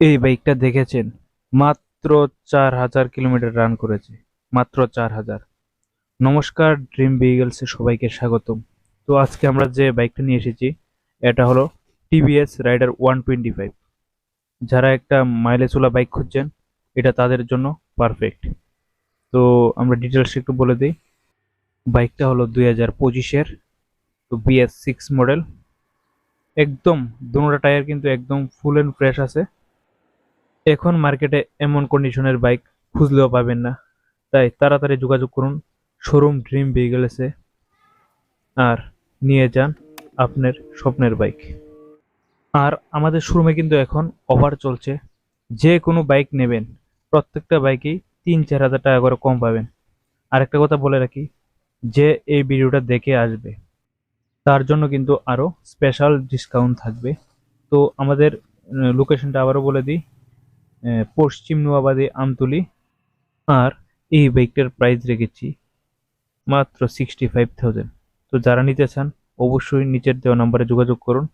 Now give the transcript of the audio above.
এই বাইকটা দেখেছেন? মাত্র 4,000 কিলোমিটার রান করেছে। মাত্র 4,000। নমস্কার, ড্রিম ভেহিকলসে সবাইকে স্বাগতম। তো আজকে আমরা যে বাইকটা নিয়ে এসেছি এটা হলো টিভিএস রাইডার 125। যারা একটা মাইলেজওয়ালা বাইক খুঁজছেন, এটা তাদের জন্য পারফেক্ট। তো আমরা ডিটেলস একটু বলে দিই। বাইকটা হলো 2025-এর, তো BS6 মডেল। একদম দুটোটা টায়ার কিন্তু একদম ফুল এন্ড ফ্রেশ আছে। এখন মার্কেটে এমন কন্ডিশনের বাইক খুঁজলেও পাবেন না, তাই তাড়াতাড়ি যোগাযোগ করুন শোরুম ড্রিম ভেহিকলসে আর নিয়ে যান আপনার স্বপ্নের বাইক। আর আমাদের শোরুমে কিন্তু এখন অফার চলছে। যে কোনো বাইক নেবেন, প্রত্যেকটা বাইকেই 3-4 হাজার টাকা করে কম পাবেন। আর একটা কথা বলে রাখি, যে এই ভিডিওটা দেখে আসবে তার জন্য কিন্তু আরো স্পেশাল ডিসকাউন্ট থাকবে। তো আমাদের লোকেশনটা আবারও বলে দিই, পশ্চিম নোয়াবাদী আমতলী। আর এই বাইকটার প্রাইস রেখেছি মাত্র 65,000। তো যারা নিতে চান অবশ্যই নিচের দেওয়া নাম্বারে যোগাযোগ করুন।